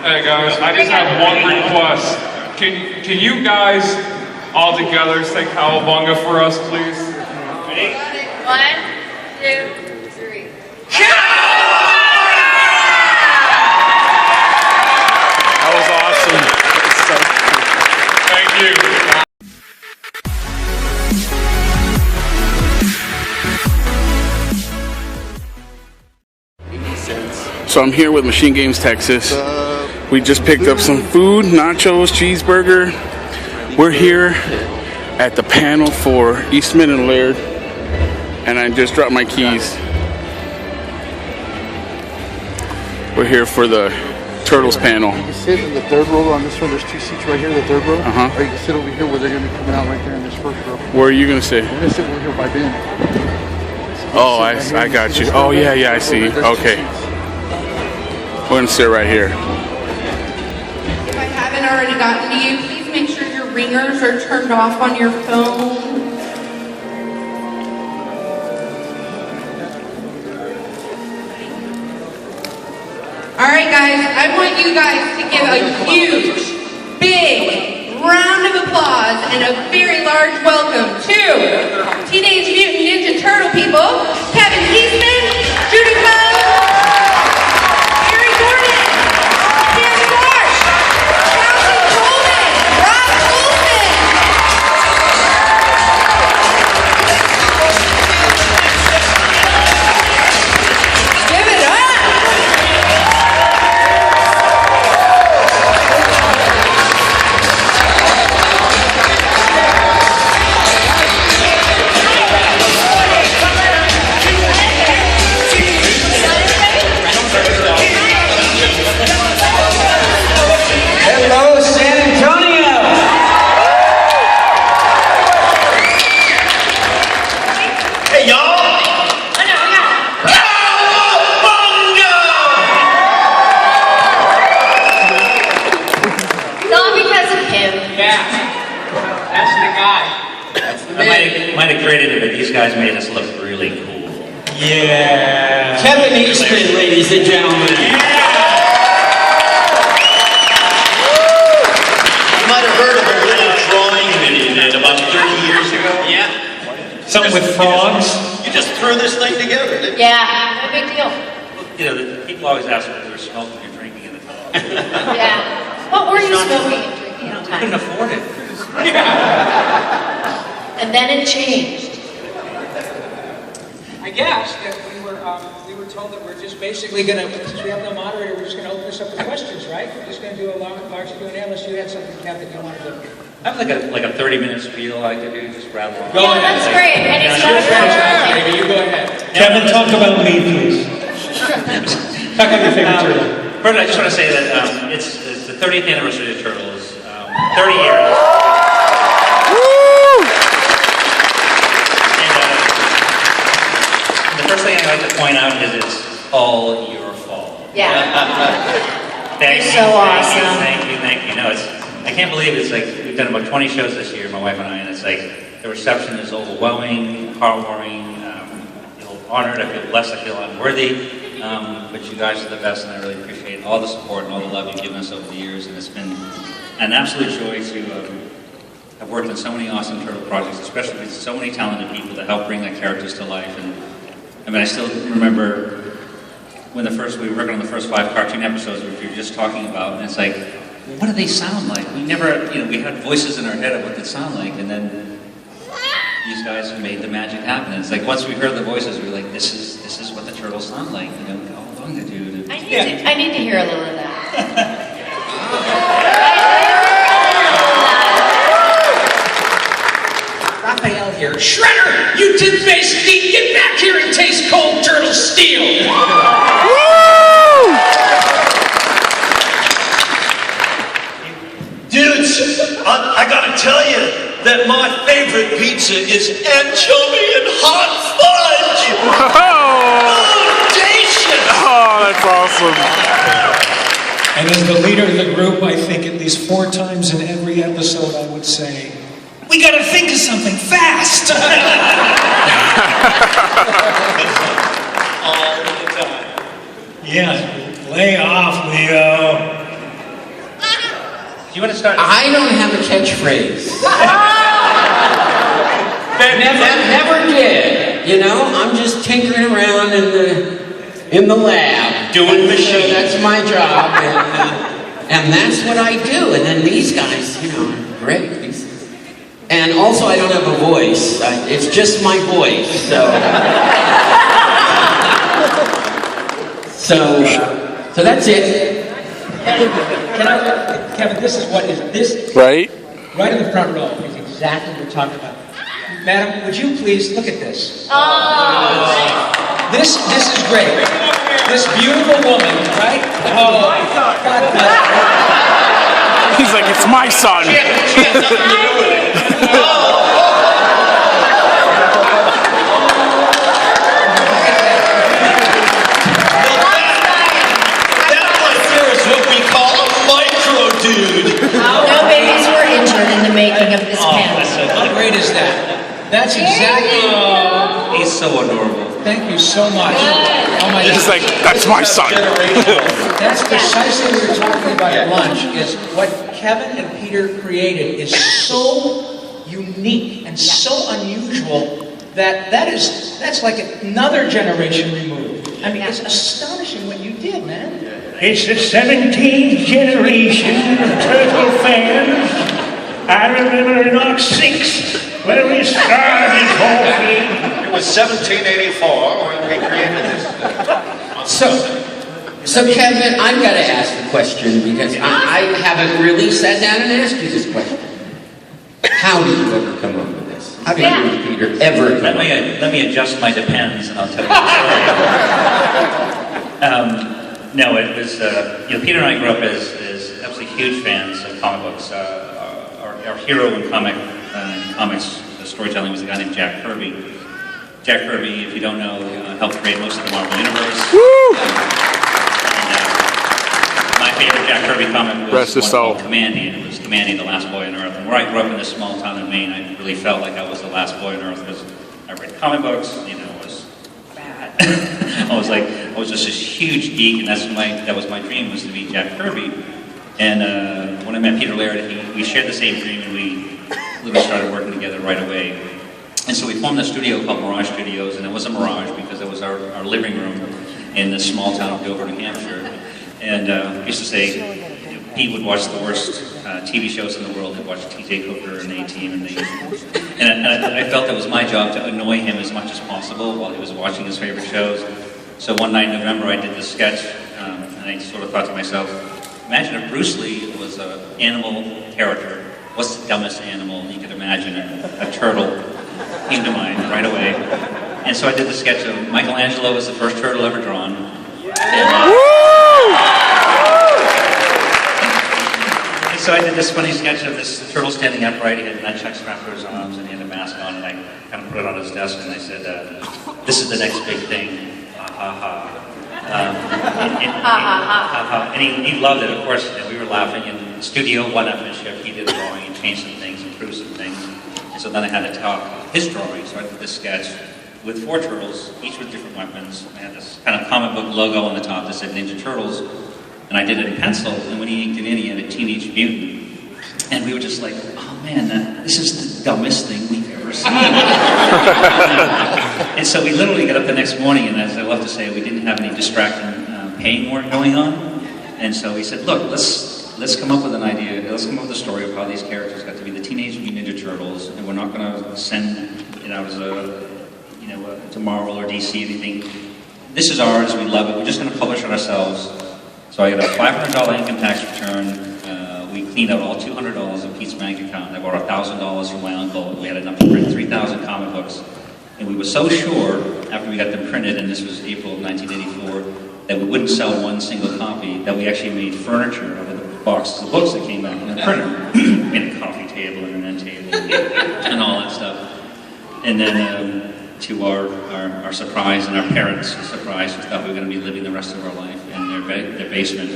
Hey guys, I just have one request. Can you guys all together say cowabunga for us, please? Ready? 1, 2, 3. That was awesome. Thank you. So I'm here with Machine Games Texas. We just picked up some food, nachos, cheeseburger. We're here at the panel for Eastman and Laird, and I just dropped my keys. We're here for the Turtles panel. You can sit in the third row on this one. There's 2 seats right here, the third row. Or you can sit over here where they're going to be coming out right there in this first row. Where are you going to sit? We're going to sit over here by Ben. Oh, I got you. Oh, yeah, I see. Okay. We're going to sit right here. If I haven't already gotten to you, please make sure your ringers are turned off on your phone. Alright guys, I want you guys to give a huge, big round of applause and a very large welcome to Teenage Mutant Ninja Turtle people, Kevin Eastman, Juidth Hoag, Might have created it, but these guys made us look really cool. Yeah. Kevin Eastman, ladies and gentlemen. Yeah. You might have heard of a little drawing that he did about 30 years ago. Yeah. Something with frogs. You just threw this thing together, didn't you? Yeah, no big deal. You know, people always ask if there's smoke when you're drinking in the car. Yeah. What were you smoking and drinking at the I couldn't time? afford it. And then it changed. I guess that we were told that we're just basically going to, since we have no moderator, we're just going to open this up for questions, right? We're just going to do a large Q&A unless you had something, Kevin, you wanted to. I have like a 30-minute spiel I could do, just rattle on. Go ahead. That's great. And it's Sure, not maybe you go ahead. Kevin, talk about me, please. Talk about your favorite turtle. First, I just want to say that it's the 30th anniversary of Turtles. 30 years. The first thing I'd like to point out is it's all your fault. Yeah. Thank You're you, so awesome. Thank you. No, I can't believe it's like, we've done about 20 shows this year, my wife and I, and it's like, the reception is overwhelming, heartwarming, I feel honored, I feel blessed, I feel unworthy, but you guys are the best, and I really appreciate all the support and all the love you've given us over the years, and it's been an absolute joy to have worked on so many awesome Turtle projects, especially with so many talented people that help bring the characters to life. And I mean, I still remember when we were working on the first 5 cartoon episodes, which we were just talking about, and it's like, what do they sound like? We never, we had voices in our head of what they sound like, and then these guys made the magic happen. And it's like, once we heard the voices, we were like, this is what the Turtles sound like, how long they do. I need to hear a little of that. Raphael here. Shredder! You tin-faced geek! Get back here and taste cold turtle steel! Dudes, I gotta tell you that my favorite pizza is anchovy and hot fudge! Audacious! Oh, that's awesome. And as the leader of the group, I think at least 4 times in every episode I would say, we gotta think of something fast! All the time. Yeah, lay off, Leo. you want to start? I don't have a catchphrase. Never did. You know, I'm just tinkering around in the lab. Doing machines. That's my job, and that's what I do. And then these guys, you know, are great. And also, I don't have a voice. It's just my voice. So that's it. Kevin, this is what is this Right? right in the front row is exactly what we're talking about. Madam, would you please look at this? This is great. This beautiful woman, right? Oh, God bless her. He's like, it's my son. No babies were injured in the making of this panel. How great is that? That's exactly. He's so adorable. Thank you so much. Oh my He's God. like, that's my son. That's precisely what we were talking about at lunch. Is what Kevin and Peter created is so unique and so unusual that's like another generation removed. I mean, it's astonishing what you did, man. It's the 17th generation of Turtle fans. I remember in '06 when we started this whole thing. It was 1784 when we created this. So Kevin, I've got to ask the question because I haven't really sat down and asked you this question. How did you ever come up with this? How did you and Peter ever come up with this? Let me adjust my depends, and I'll tell you the story. No, it was, Peter and I grew up as absolutely huge fans of comic books. Our hero in comics storytelling was a guy named Jack Kirby. Jack Kirby, if you don't know, helped create most of the Marvel Universe. My favorite Jack Kirby comic was one called Commandy, and it was Commandy, the last boy on Earth. And where I grew up in this small town in Maine, I really felt like I was the last boy on Earth because I read comic books, I was bad. I was just this huge geek, and that was my dream, was to be Jack Kirby. And when I met Peter Laird, we shared the same dream, and we literally started working together right away. And so we formed a studio called Mirage Studios, and it was a mirage because it was our living room in the small town of Dover, New Hampshire. And we used to say, Pete would watch the worst TV shows in the world. He'd watch TJ Hooker and A-Team, and I felt it was my job to annoy him as much as possible while he was watching his favorite shows. So one night in November, I did this sketch, and I sort of thought to myself, imagine if Bruce Lee was an animal character. What's the dumbest animal you could imagine? A turtle came to mind right away. And so I did the sketch of Michelangelo was the first turtle ever drawn. And so I did this funny sketch of this turtle standing upright. He had a nunchuck strapped to his arms, and he had a mask on, and I kind of put it on his desk, and I said, this is the next big thing. Ha ha ha. And he loved it, of course, and we were laughing in the studio, one-upmanship. He did a drawing, he changed some things, improved some things. And so then I had to talk his drawing, so I did this sketch with 4 turtles, each with different weapons. I had this kind of comic book logo on the top that said Ninja Turtles, and I did it in pencil, and when he inked it in, he had a Teenage Mutant. And we were just like, oh man, this is the dumbest thing we've ever seen. And so we literally got up the next morning, and as I love to say, we didn't have any distracting pain work going on. And so we said, look, let's come up with an idea. Let's come up with a story of how these characters got to be the Teenage Mutant Ninja Turtles, and we're not going to send it out as to Marvel or DC, anything. This is ours. We love it. We're just going to publish it ourselves. So I got a $500 income tax return. We cleaned out all $200 of Pete's bank account. I borrowed $1,000 from my uncle. We had enough to print 3,000 comic books. And we were so sure, after we got them printed, and this was April of 1984, that we wouldn't sell one single copy, that we actually made furniture out of the boxes of books that came out in the printer. Made a coffee table and an end table and all that stuff. And then to our surprise, and our parents' surprise, we thought we were going to be living the rest of our life in their basement.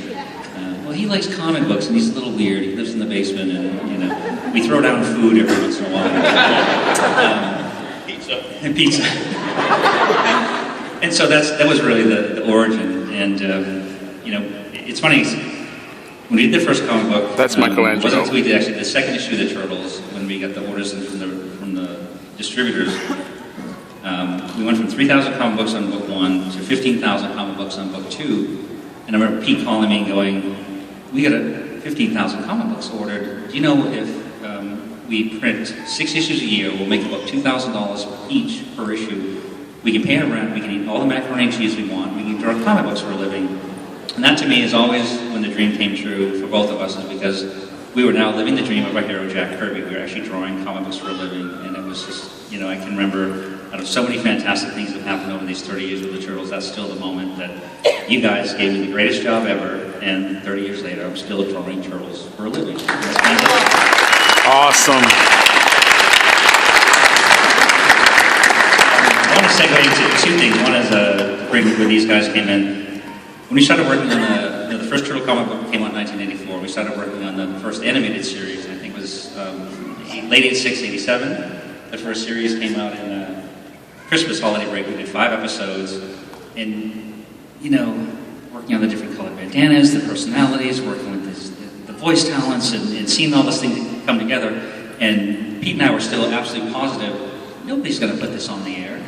Well, he likes comic books, and he's a little weird. He lives in the basement, and we throw down food every once in a while. Pizza. And so that was really the origin. And it's funny. when we did the first comic book, That's Michelangelo. It wasn't until we did actually the second issue of the Turtles, when we got the orders in from the distributors. We went from 3,000 comic books on book 1 to 15,000 comic books on book 2. And I remember Pete calling me and going, "We got 15,000 comic books ordered. Do you know if we print 6 issues a year, we'll make about $2,000 each per issue. We can pay our rent, we can eat all the macaroni and cheese we want, we can draw comic books for a living." And that to me is always when the dream came true for both of us, is because we were now living the dream of our hero Jack Kirby. We were actually drawing comic books for a living, and it was just, I can remember out of so many fantastic things that happened over these 30 years with the Turtles, that's still the moment that you guys gave me the greatest job ever, and 30 years later, I'm still drawing Turtles for a living. Awesome. I want to segue into 2 things. One is when these guys came in. When we started working on the first Turtle comic book came out in 1984. We started working on the first animated series. I think it was late 86, 87. The first series came out in Christmas holiday break. We did 5 episodes, and working on the different colored bandanas, the personalities, working with the voice talents, and seeing all this thing come together. And Pete and I were still absolutely positive, nobody's going to put this on the air.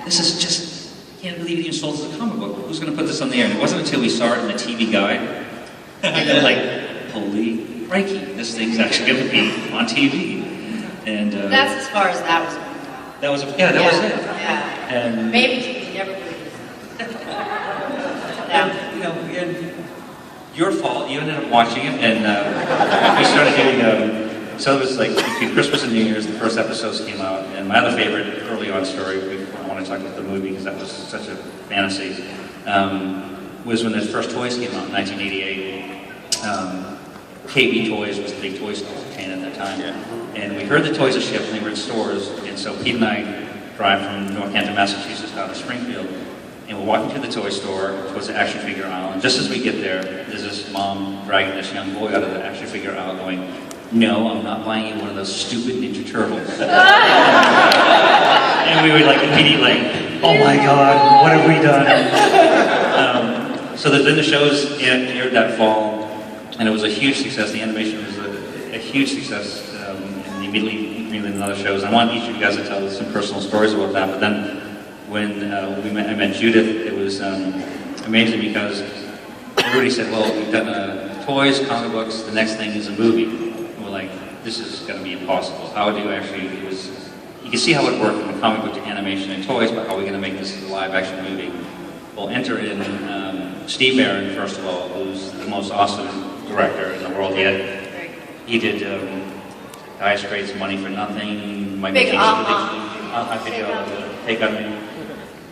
This is just, I can't believe it even sold as a comic book. Who's going to put this on the air? And it wasn't until we saw it in the TV guide that we were like, holy crikey, this thing's actually going to be on TV. And That's as far as that was. that was it. Yeah. And Maybe TV never would. and your fault. You ended up watching it, and we started doing. So it was like between Christmas and New Year's, the first episodes came out, and my other favorite early on story, I want to talk about the movie because that was such a fantasy, was when the first toys came out in 1988. KB Toys was the big toy store chain at that time, and we heard the toys had shipped and they were in stores, and so Pete and I drive from Northampton, Massachusetts down to Springfield, and we're walking to the toy store towards the action figure aisle, and just as we get there, there's this mom dragging this young boy out of the action figure aisle going, "No, I'm not buying you one of those stupid Ninja Turtles." And we were like immediately like, "Oh my God, what have we done?" So then the shows aired that fall, and it was a huge success. The animation was a huge success, and immediately greenlit other shows. I want each of you guys to tell some personal stories about that. But then when I met Juidth, it was amazing because everybody said, "Well, we've done toys, comic books. The next thing is a movie." Like, this is going to be impossible. How do you actually, you can see how it worked from comic book to animation and toys, but how are we going to make this a live action movie? Well, enter in Steve Barron, first of all, who's the most awesome director in the world yet. He did Dire Straits, Money for Nothing, Michael King's Take On Me.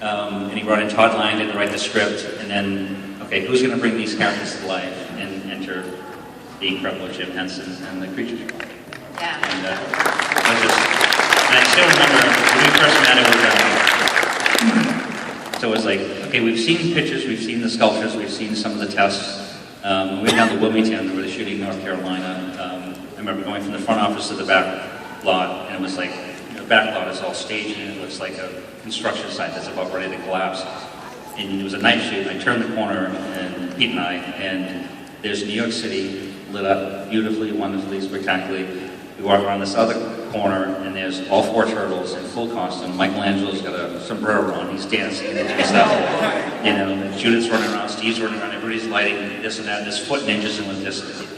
And he brought in Todd Lyndon to write the script, and then, okay, who's going to bring these characters to life? And enter the incredible Jim Henson and the Creature Show. Yeah. And I still remember when we first met, so it was like, okay, we've seen pictures, we've seen the sculptures, we've seen some of the tests. We went down to Wilmington, where they're shooting North Carolina. I remember going from the front office to the back lot, and it was like, the back lot is all staged, and it looks like a construction site that's about ready to collapse. And it was a night shoot, and I turned the corner, and Pete and I, and there's New York City, lit up beautifully, wonderfully, spectacularly. We walk around this other corner, and there's all 4 turtles in full costume. Michelangelo's got a sombrero on, he's dancing and doing stuff. And Judith's running around, Steve's running around, everybody's lighting this and that. There's foot ninjas, and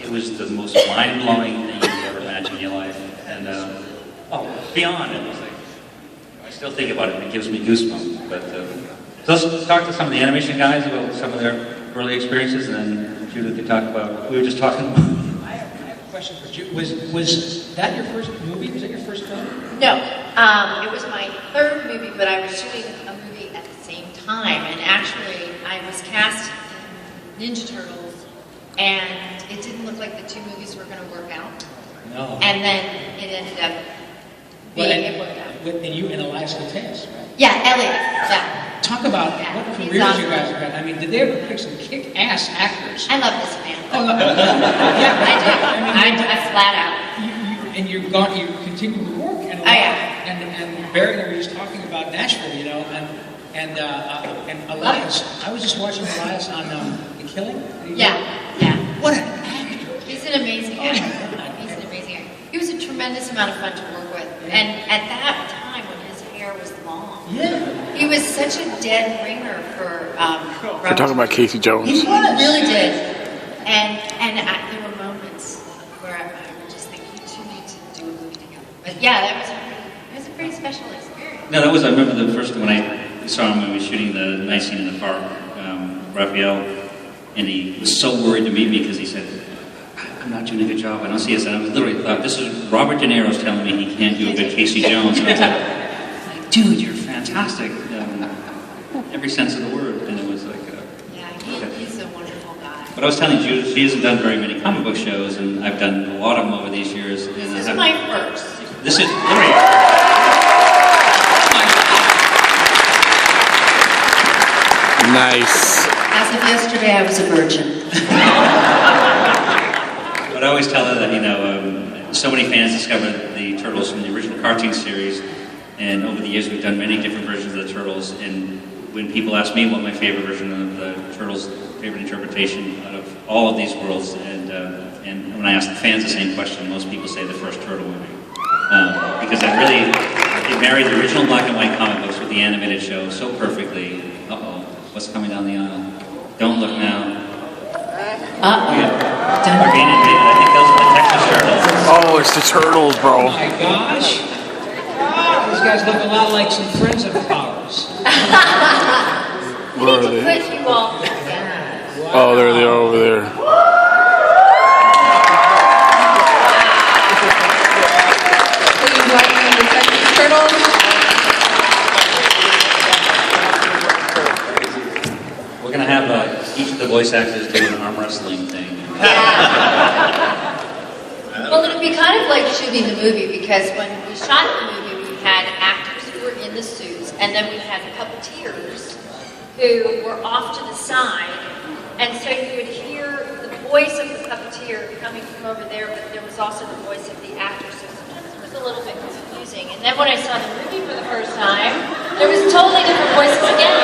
it was the most mind-blowing thing you could ever imagine in your life. And beyond it was like, I still think about it, and it gives me goosebumps. But so let's talk to some of the animation guys about some of their early experiences, and then Judith could talk about, we were just talking about. I have a question for Judith. Was that your first movie? Was that your first film? No, it was my 3rd movie, but I was shooting a movie at the same time. And actually, I was cast in Ninja Turtles, and it didn't look like the 2 movies were going to work out. No. And then it ended up being, it worked out. With you and Elias Cortez, right? Yeah, Elliot, yeah. Talk about what careers you guys have had. I mean, did they ever pick some kick-ass actors? I love this man. Oh, no. Yeah, I do. I flat out. And you continue to work. And and Barry and I were just talking about Nashville, and Elias. I was just watching Elias on The Killing. Yeah. What an actor! tremendous amount of fun to work with. And at that time when his hair was long, he was such a dead ringer for We're talking about Casey Jones. He really did. And there were moments where I would just think, you two need to do a movie together. But yeah, it was a pretty special experience. No, that was, I remember the first when I saw him when we were shooting the night scene in the park, Raphael, and he was so worried to meet me because he said, I'm not doing a good job, I don't see us. And I was literally thought, this is Robert De Niro's telling me he can't do a good Casey Jones. And I was like, dude, you're fantastic. Every sense of the word. And it was like, he's a wonderful guy. but I was telling Juidth, she hasn't done very many comic book shows, and I've done a lot of them over these years. And This is my first. This is, Nice. As of yesterday, I was a virgin. But I always tell her that, so many fans discovered the Turtles from the original cartoon series, and over the years we've done many different versions of the Turtles, and when people ask me what my favorite version of the Turtles, favorite interpretation out of all of these worlds, and when I ask the fans the same question, most people say the first Turtle movie. Because it married the original black and white comic books with the animated show so perfectly. Uh-oh, what's coming down the aisle? Don't look now. We're being invaded. I think those are the Texas Turtles. Oh, it's the Turtles, bro. Oh my gosh. These guys look a lot like some friends of ours. Where are To they? put you all together. Oh, there they are over there. So you like the Texas Turtles? We're going to have each of the voice actors do an arm wrestling thing. Well, it'd be kind of like shooting the movie because when we shot the movie, we had actors who were in the suits, and then we had puppeteers who were off to the side, and so you would hear the voice of the puppeteer coming from over there, but there was also the voice of the actor, so sometimes it was a little bit confusing. And then when I saw the movie for the first time, there was totally different voices again.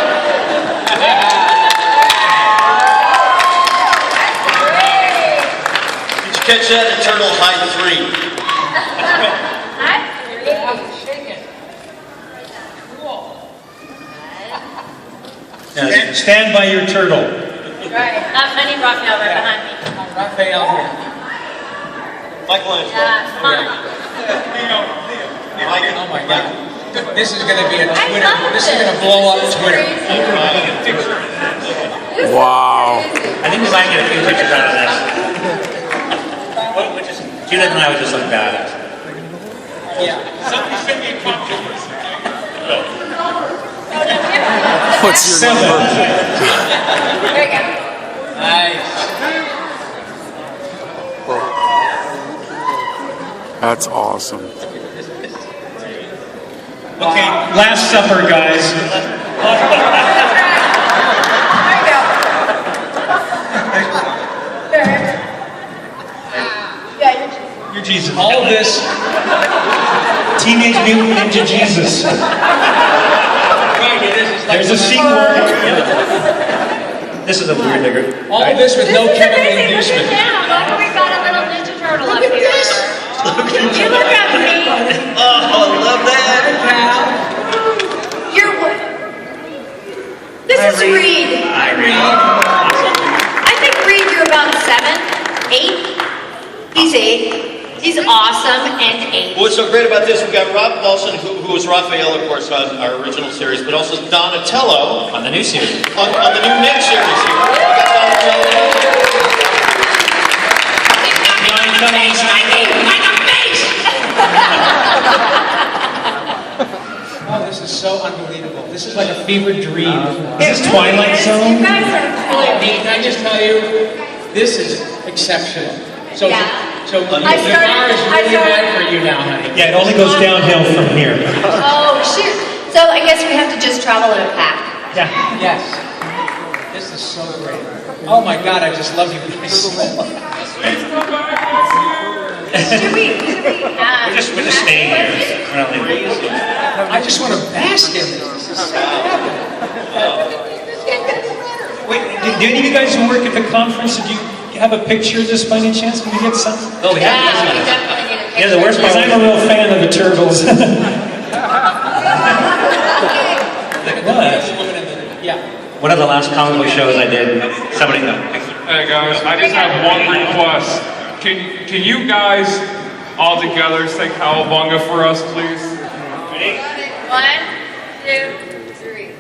Catch that in Turtle High 3. Stand by your turtle. Right. I need Raphael right behind me. Raphael here. Michelangelo. Come on. Oh my God. This is going to be a Twitter. This is going to blow up Twitter. Wow. I think we might get a few pictures out of this. Juidth and I would just look bad. Yeah. What's your number? There you go. Nice. That's awesome. Okay, Last Supper, guys. You're Jesus. All this Teenage Mutant Ninja Jesus. There's a sequel. This is a weird nigger. All of this with no Kevin Eastman. Look, we got a little Ninja Turtle up here. You look at me. Oh, I love that. You're what? This is Reed. Hi, Reed. I think Reed, you're about 7, 8. He's 8. He's awesome and 8. What's so great about this, we got Rob Paulson, who was Raphael, of course, on our original series, but also Donatello On the new series. on the new Nick series here. We got Donatello. Oh, this is so unbelievable. This is like a fever dream. Is this Twilight You Zone? guys are Oh, Dean, can I just tell you, this is exceptional. So, Yeah. so the I started- bar is I really started- high for you now, honey. Yeah, it only goes downhill from here. Oh, shoot. So I guess we have to just travel in a pack. Yeah. Yes. This is so great. Oh my God, I just love you guys so much. Should we? We're just staying here. We're not leaving. I just want to bask in this. This is so epic. Wait, do any of you guys who work at the conference, did you have a picture of this by any chance? Can we get some? Oh, we have Yeah, we this one. definitely need a Yeah, the worst part Because I'm a real fan of the turtles. One of the last comic book shows I did, somebody know. Hey guys, I just have one request. Can you guys all together say cowabunga for us, please? Ready? 1, 2, 3.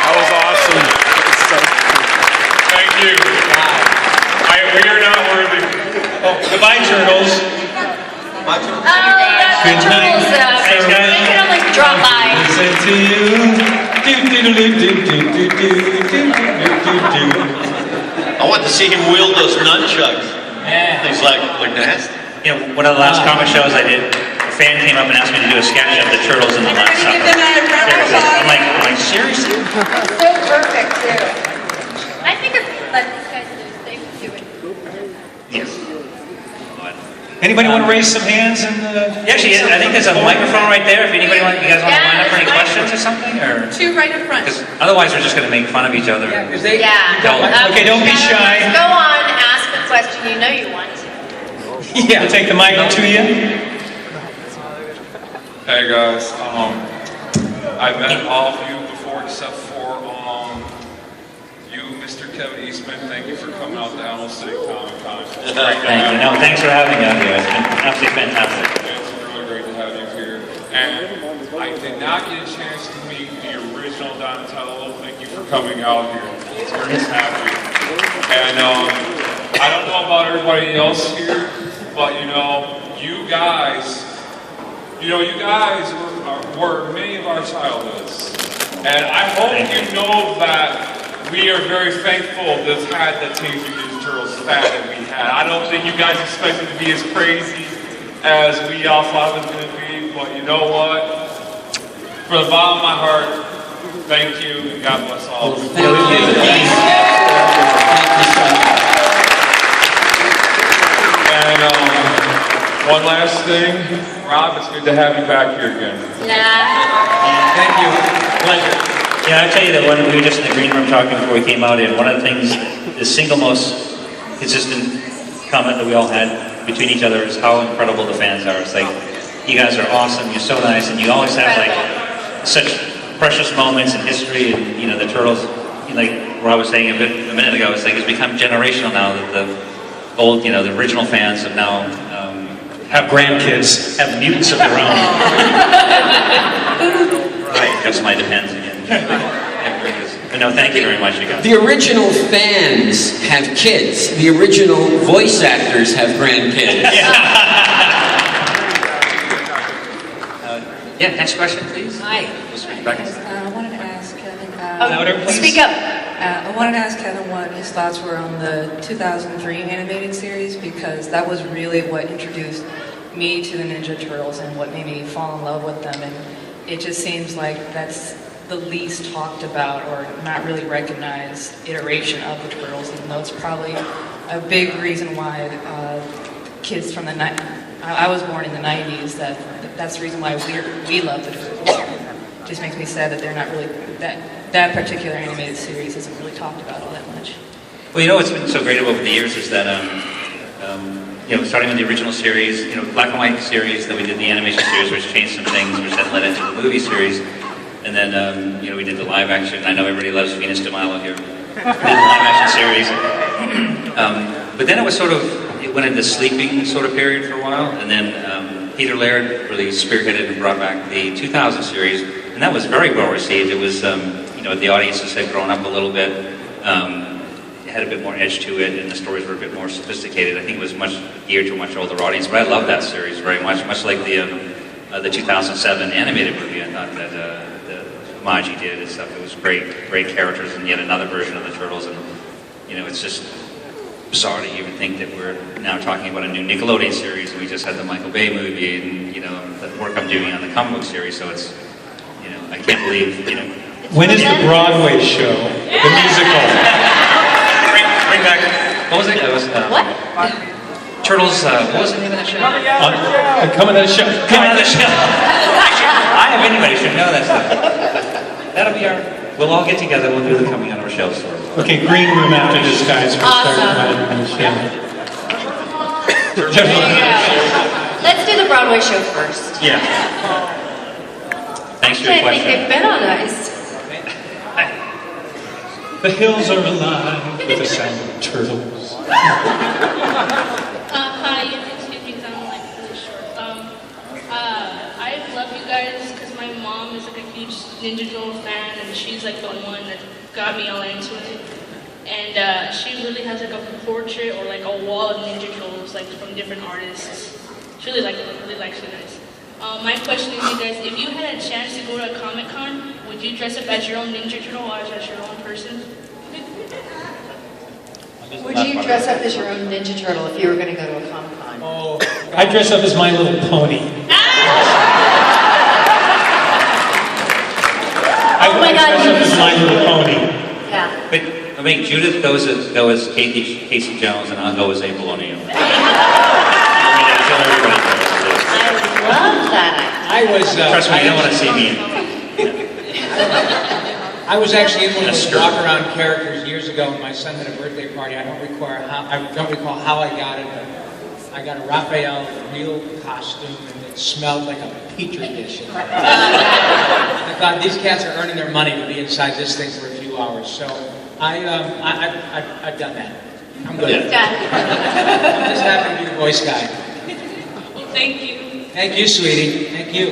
That was awesome. Thank you. We are not worthy. Goodbye, turtles. Good night. Thanks, guys. They can only drop by. Listen to I want to see him wield those nunchucks. Yeah. He's like nasty. You know, one of the last comic shows I did, a fan came up and asked me to do a sketch of the turtles in the Last Supper. Give them a round of applause. I'm like, seriously? So perfect, too. I think if we let these guys do it, they would do it. Yes. Anybody want to raise some hands? And Actually, I think there's a microphone right there. If anybody you guys want to line up for any questions or something, or 2 right in front. because otherwise we're just going to make fun of each other. Yeah. Okay, don't be shy. Go on, ask the question you know you want to. Yeah, take the mic to you. Hey guys, I've met all of you before except for you, Mr. Kevin Eastman. Thank you for coming out to Animal City Comic Con. Thank you. No, thanks for having us here. It's been absolutely fantastic. It's really great to have you here. And I did not get a chance to meet the original Donatello. Thank you for coming out here. It's very happy. And I don't know about everybody else here, but you guys were many of our childhoods. And I hope you know that we are very thankful to have had the Teenage Mutant Ninja Turtles fad that we had. I don't think you guys expected to be as crazy as we all thought it was going to be, but you know what? From the bottom of my heart, thank you, and God bless all of you. And one last thing, Rob, it's good to have you back here again. Thank you. Pleasure. Yeah, I'll tell you that when we were just in the green room talking before we came out in, one of the things, the single most consistent comment that we all had between each other is how incredible the fans are. It's like, you guys are awesome, you're so nice, and you always have like such precious moments in history, and the Turtles, like Rob was saying a minute ago, it's like it's become generational now that the old, the original fans have now Have grandkids. have mutants of their own. Right, just my depends again. But no, thank you very much, you guys. The original fans have kids. The original voice actors have grandkids. Yeah, next question, please. Hi. I wanted to ask Kevin. Louder, please. Speak up. I wanted to ask Kevin what his thoughts were on the 2003 animated series, because that was really what introduced me to the Ninja Turtles and what made me fall in love with them. And it just seems like that's the least talked about or not really recognized iteration of the Turtles, even though it's probably a big reason why kids from I was born in the 90s, that's the reason why we love the Turtles. It just makes me sad that they're not really, that particular animated series isn't really talked about all that much. Well, what's been so great over the years is that, starting with the original series, black and white series, then we did the animation series, which changed some things, which then led into the movie series, and then, we did the live action. I know everybody loves Venus de Milo here. We did the live action series. But then it went into sleeping sort of period for a while, and then Peter Laird really spearheaded and brought back the 2000 series, and that was very well received. It was, the audiences had grown up a little bit. It had a bit more edge to it, and the stories were a bit more sophisticated. I think it was much geared to a much older audience, but I love that series very much like the 2007 animated movie. I thought that Maji did and stuff. It was great characters, and yet another version of the Turtles, and it's just bizarre to even think that we're now talking about a new Nickelodeon series, and we just had the Michael Bay movie, and the work I'm doing on the comic book series. So it's, I can't believe, When is the Broadway show? The musical? Bring back. What was it? It was What? Turtles. What was the name of that show? Coming to the show. Coming to the show. I have anybody should know that stuff. That'll be we'll all get together. We'll do the coming out of our show story. Okay, green room after this, guys. We'll start Awesome. with, There you go. Let's do the Broadway show first. Yeah. Thanks for your I think question. they've been on ice. The hills are alive with the sound of turtles. Hi, you can excuse me because I'm like really short. I love you guys because my mom is like a huge Ninja Turtle fan, and she's like the one that got me all into it. And she really has like a portrait or like a wall of Ninja Turtles like from different artists. She really likes you guys. My question is, you guys, if you had a chance to go to a Comic-Con, would you dress up as your own Ninja Turtle or as your own person? Would you dress up as your own Ninja Turtle if you were going to go to a Comic-Con? Oh, I dress up as My Little Pony. Oh my God, I dress up as My Little Pony. Yeah. But I mean, Juidth goes as Casey Jones, and I'll go as April O'Neil. I love that. I was. Trust me, you don't want to see me. I was actually in one of those walk-around characters years ago when my son had a birthday party. I don't recall how I got it, but I got a Raphael real costume, and it smelled like a petri dish. I thought these cats are earning their money to be inside this thing for a few hours. So I've done that. I'm good. He's done. I'm just happy to be the voice guy. Well, thank you. Thank you, sweetie. Thank you.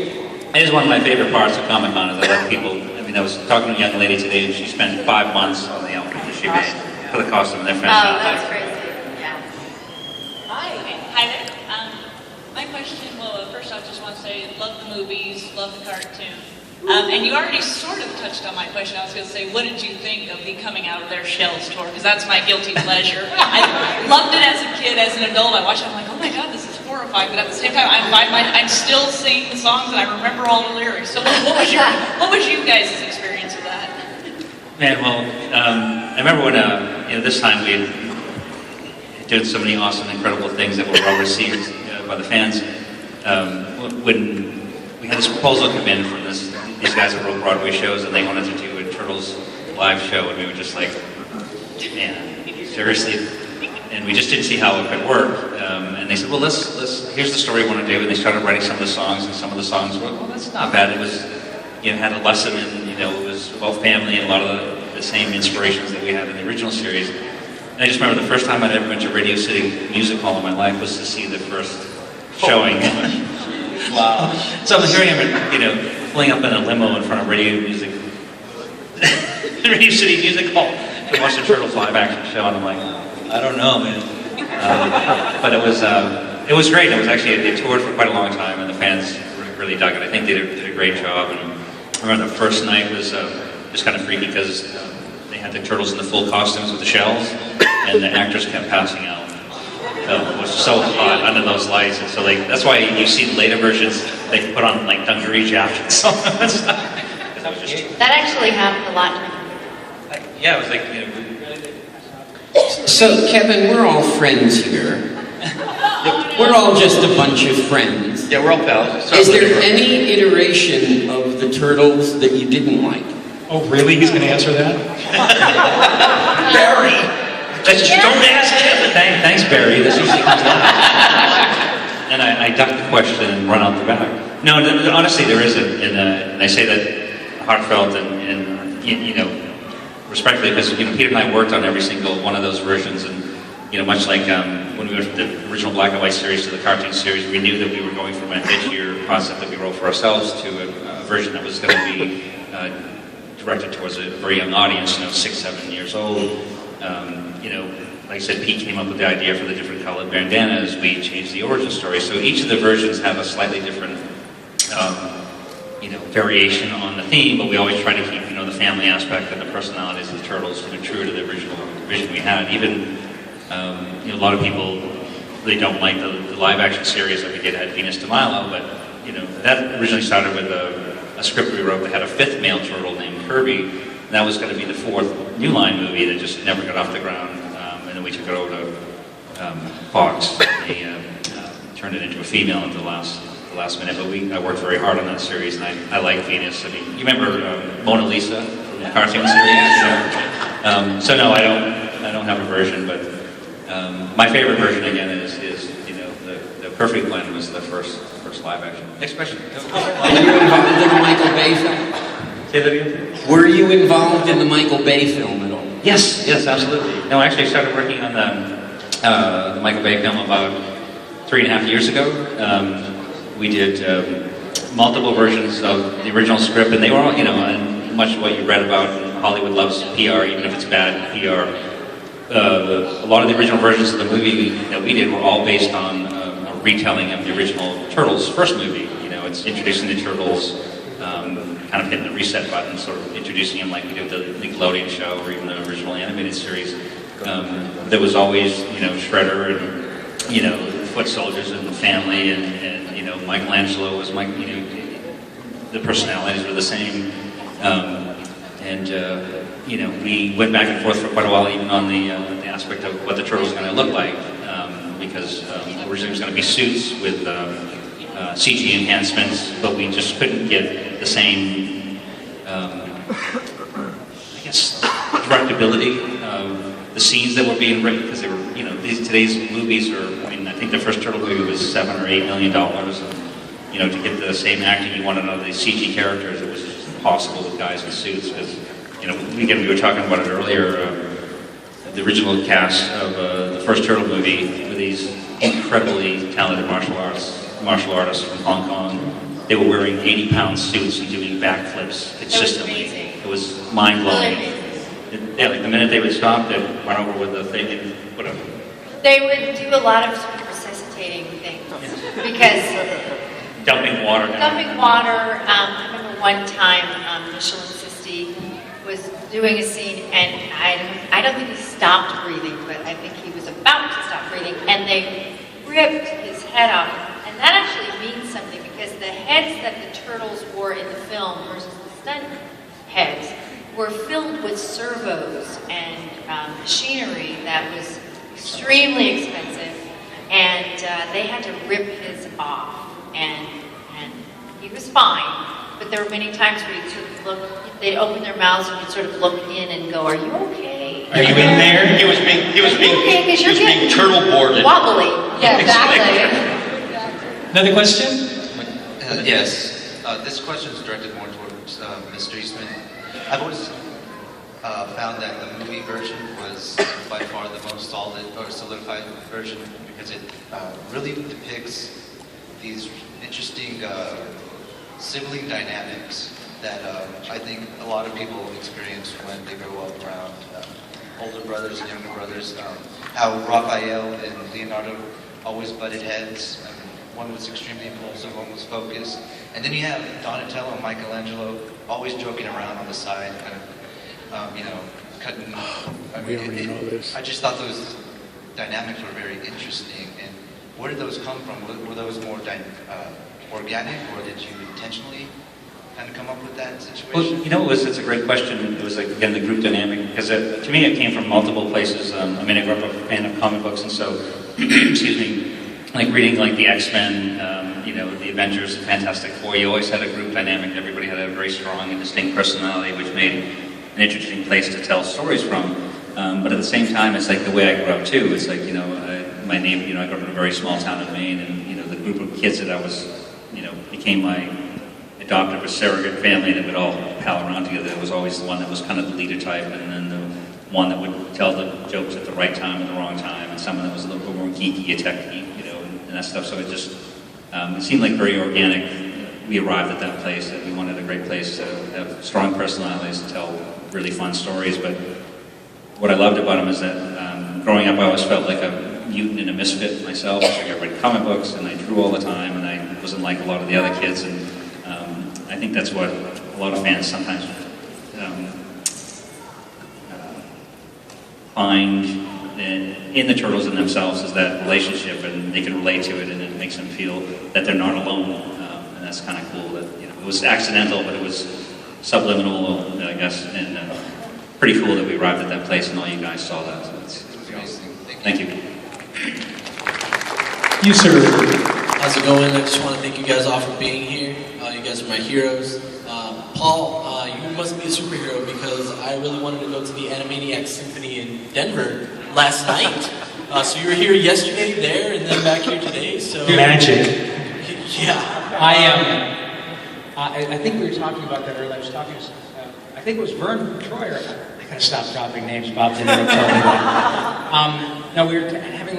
It is one of my favorite parts of Comic-Con is I let people, I was talking to a young lady today, and she spent 5 months on the outfit that she made for the costume, and they're Oh, fantastic. that's crazy. Yeah. Hi there. My question, first I just want to say, love the movies, love the cartoon. And you already sort of touched on my question. I was going to say, what did you think of the Coming Out of Their Shells tour? Because that's my guilty pleasure. I loved it as a kid, as an adult. I watched it, I'm like, oh my God, this is horrifying. But at the same time, I'm still singing the songs and I remember all the lyrics. So what was you guys' experience of that? Man, well, I remember when, this time we had done so many awesome, incredible things that were well received by the fans. When we had this proposal come in from these guys that wrote Broadway shows, and they wanted to do a Turtles live show, and we were just like, man, seriously? And we just didn't see how it could work. And they said, well, here's the story we want to do. And they started writing some of the songs, and some of the songs were, well, that's not bad. It was, had a lesson, and it was about family and a lot of the same inspirations that we had in the original series. And I just remember the first time I'd ever been to Radio City Music Hall in my life was to see the first showing. Wow. So here I am, pulling up in a limo in front of Radio City Music Hall to watch the Turtles live action show, and I'm like, I don't know, man. But it was great. It was actually, they toured for quite a long time, and the fans really dug it. I think they did a great job. And I remember the first night was just kind of freaky because they had the Turtles in the full costumes with the shells, and the actors kept passing out. It was so hot under those lights, and so that's why you see the later versions, they put on like dungaree jackets. That actually happened a lot. Yeah, it was like, So, Kevin, we're all friends here. We're all just a bunch of friends. Yeah, we're all pals. Is there any iteration of the Turtles that you didn't like? Oh, really? He's going to answer that? Barry! Don't ask Kevin! Thanks, Barry. This usually comes last. And I duck the question and run out the back. No, honestly, there isn't. And I say that heartfelt and respectfully, because Peter and I worked on every single one of those versions, and much like when we went from the original black and white series to the cartoon series, we knew that we were going from an edgier concept that we wrote for ourselves to a version that was going to be directed towards a very young audience, 6, 7 years old. Like I said, Pete came up with the idea for the different colored bandanas. We changed the origin story, so each of the versions have a slightly different variation on the theme, but we always try to keep, the family aspect and the personalities of the Turtles, true to the original vision we had. Even, a lot of people, they don't like the live action series that we did at Venus de Milo, but, that originally started with a script we wrote that had a 5th male turtle named Kirby, and that was going to be the 4th New Line movie that just never got off the ground, and then we took it over to Fox. They turned it into a female at the last minute, but I worked very hard on that series, and I like Venus. I mean, you remember Mona Lisa from the cartoon series? So no, I don't have a version, but my favorite version again is the perfect blend was the first live action. Next question. Were you involved in the Michael Bay film? Say that again. Were you involved in the Michael Bay film at all? Yes, absolutely. No, I actually started working on the Michael Bay film about 3.5 years ago. We did multiple versions of the original script, and they were all, and much of what you read about. Hollywood loves PR, even if it's bad PR. A lot of the original versions of the movie that we did were all based on a retelling of the original Turtles first movie. It's introducing the Turtles, kind of hitting the reset button, sort of introducing them like we did the Nickelodeon show or even the original animated series. There was always, Shredder and, foot soldiers and the family and Michelangelo was the personalities were the same. We went back and forth for quite a while even on the aspect of what the Turtles were going to look like because originally it was going to be suits with CG enhancements, but we just couldn't get the same, directability of the scenes that were being written because they were, today's movies are, I think the first Turtle movie was $7 or $8 million, and, to get the same acting you wanted out of these CG characters, it was just impossible with guys in suits because, we were talking about it earlier, the original cast of the first Turtle movie were these incredibly talented martial artists from Hong Kong. They were wearing 80-pound suits and doing backflips consistently. It was mind-blowing. Like the minute they would stop, they'd run over with the thing and whatever. They would do a lot of sort of resuscitating things because dumping water. I remember one time Michelle Sisti was doing a scene, and I don't think he stopped breathing, but I think he was about to stop breathing, and they ripped his head off. And that actually means something because the heads that the Turtles wore in the film versus the stunt heads were filled with servos and machinery that was extremely expensive, and they had to rip his off, and he was fine. But there were many times where you'd sort of look, they'd open their mouths and you'd sort of look in and go, "Are you okay? Are you in there?" He was being turtle boarded. Wobbly. Yeah, exactly. Another question? Yes. This question is directed more towards Mr. Eastman. I've always found that the movie version was by far the most solid or solidified version because it really depicts these interesting sibling dynamics that I think a lot of people experience when they grow up around older brothers and younger brothers. How Raphael and Leonardo always butted heads. One was extremely impulsive, one was focused. And then you have Donatello and Michelangelo always joking around on the side, kind of, cutting. We already know this. I just thought those dynamics were very interesting. And where did those come from? Were those more organic, or did you intentionally kind of come up with that situation? Well, it's a great question. It was like, again, the group dynamic, because to me it came from multiple places. I grew up a fan of comic books, and so, excuse me, like reading like the X-Men, the Avengers, the Fantastic Four, you always had a group dynamic. Everybody had a very strong and distinct personality, which made an interesting place to tell stories from. But at the same time, it's like the way I grew up too. It's like, my neighbor, I grew up in a very small town in Maine, and, the group of kids that I was, became my adoptive or surrogate family that would all pal around together. There was always the one that was kind of the leader type, and then the one that would tell the jokes at the right time at the wrong time, and someone that was a little bit more geeky, a tech geek, and that stuff. So it just, it seemed like very organic. We arrived at that place, that we wanted a great place to have strong personalities to tell really fun stories. But what I loved about them is that growing up, I always felt like a mutant and a misfit myself. I read comic books, and I drew all the time, and I wasn't like a lot of the other kids. And I think that's what a lot of fans sometimes find in the Turtles in themselves, is that relationship, and they can relate to it, and it makes them feel that they're not alone. And that's kind of cool. That it was accidental, but it was subliminal, I guess, and pretty cool that we arrived at that place, and all you guys saw that. So it's amazing. Thank you. You, sir. How's it going? I just want to thank you guys all for being here. You guys are my heroes. Paul, you must be a superhero because I really wanted to go to the Animaniacs Symphony in Denver last night. So you were here yesterday, there, and then back here today. So Magic. Yeah. I think we were talking about that earlier. I was talking to, I think it was Vern Troyer. I gotta stop dropping names, Bob. No, we were having.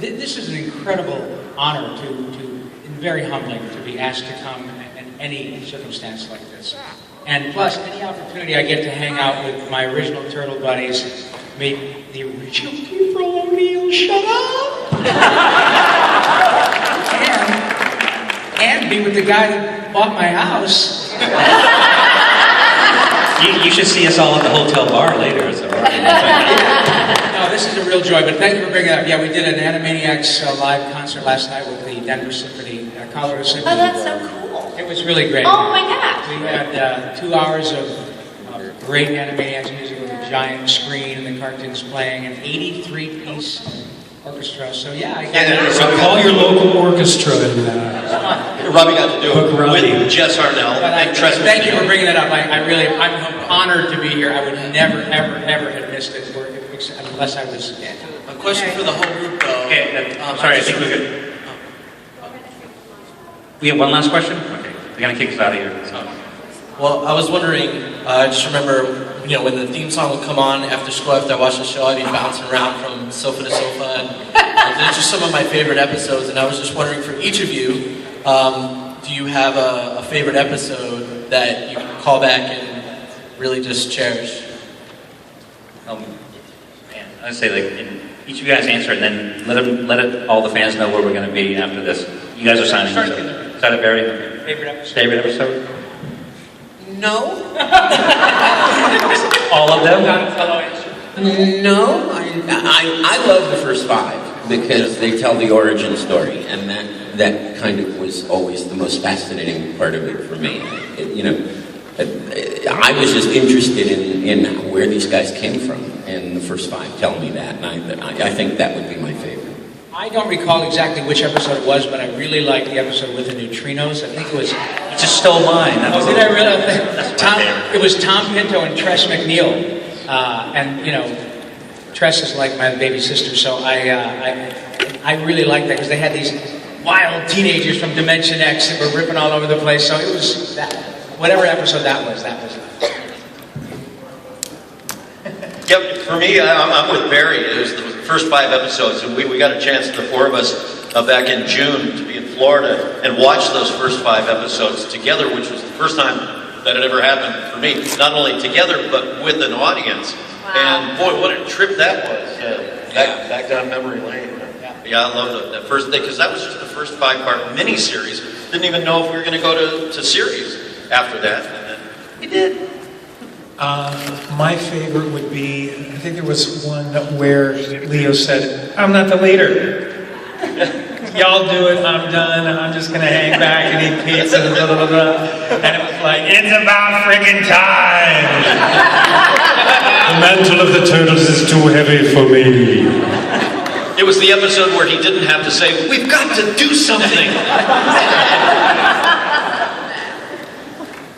This is an incredible honor and very humbling to be asked to come in any circumstance like this. And plus, any opportunity I get to hang out with my original turtle buddies, meet the original Keeper O'Neill, shut up! and be with the guy that bought my house. You should see us all at the hotel bar later. So No, this is a real joy, but thank you for bringing it up. Yeah, we did an Animaniacs live concert last night with the Denver Symphony, Colorado Symphony. Oh, that's so cool. It was really great. Oh my gosh. We had 2 hours of great Animaniacs music with a giant screen and the cartoons playing, an 83-piece orchestra. So yeah, So call your local orchestra and Robbie got to do Hook it Robbie. with Jess Harnell and Tress Thank you McNeil. for bringing that up. I'm honored to be here. I would never, ever have missed it unless I was. A question for the whole group, though. Okay, sorry, I think we're good. We have one last question? Okay, they're gonna kick us out of here. So. Well, I was wondering, I just remember, when the theme song would come on after school, after I watched the show, I'd be bouncing around from sofa to sofa, and they're just some of my favorite episodes, and I was just wondering for each of you, do you have a favorite episode that you can call back and really just cherish? I'd say each of you guys answer, and then let all the fans know where we're going to be after this. You guys are signing. So. Is that a very favorite episode? No. All of them? No, I love the first 5 because they tell the origin story, and that kind of was always the most fascinating part of it for me. I was just interested in where these guys came from, and the first 5 tell me that, and I think that would be my favorite. I don't recall exactly which episode it was, but I really liked the episode with the neutrinos. I think it was. You just stole mine. Did I really? It was Tom Pinto and Tress McNeil, and Tress is like my baby sister, so I really liked that because they had these wild teenagers from Dimension X that were ripping all over the place. So it was that. Whatever episode that was. Yep, for me, I'm with Barry. It was the first 5 episodes, and we got a chance, the 4 of us, back in June to be in Florida and watch those first 5 episodes together, which was the first time that had ever happened for me. Not only together, but with an audience. Wow. And boy, what a trip that was. Back down memory lane. Yeah, I love that first thing, because that was just the first 5-part mini-series. Didn't even know if we were going to go to series after that, and then we did. My favorite would be, I think there was one where Leo said, "I'm not the leader. Y'all do it, I'm done. I'm just going to hang back and eat pizza." Blah, blah, blah, blah. And it was like, "It's about friggin' time. The mantle of the turtles is too heavy for me." It was the episode where he didn't have to say, "We've got to do something."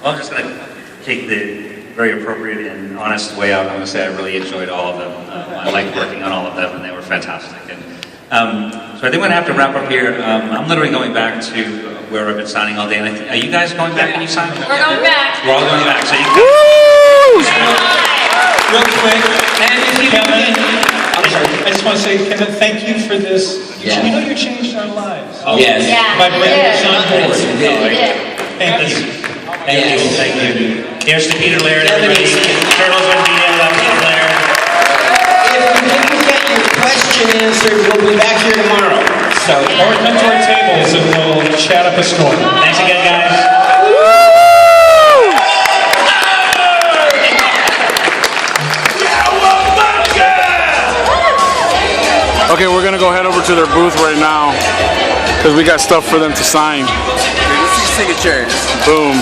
Well, I'm just going to take the very appropriate and honest way out. I'm going to say I really enjoyed all of them. I liked working on all of them, and they were fantastic. And so I think we're going to have to wrap up here. I'm literally going back to where I've been signing all day. And are you guys going back? Can you sign? We're going back. We're all going back. So you Real quick, Kevin, I'm sorry, I just want to say, Kevin, thank you for this. Yeah. You know you changed our lives. Yes. Yeah, My brain was on board. Yeah. Thank you. Thank you. Here's to Peter Laird, everybody. Turtles on BL, Peter Laird. If you didn't get your question answered, we'll be back here tomorrow. Or come to our tables and we'll chat up a storm. Thanks again, guys. Okay, we're gonna go head over to their booth right now because we got stuff for them to sign. Signatures. Boom.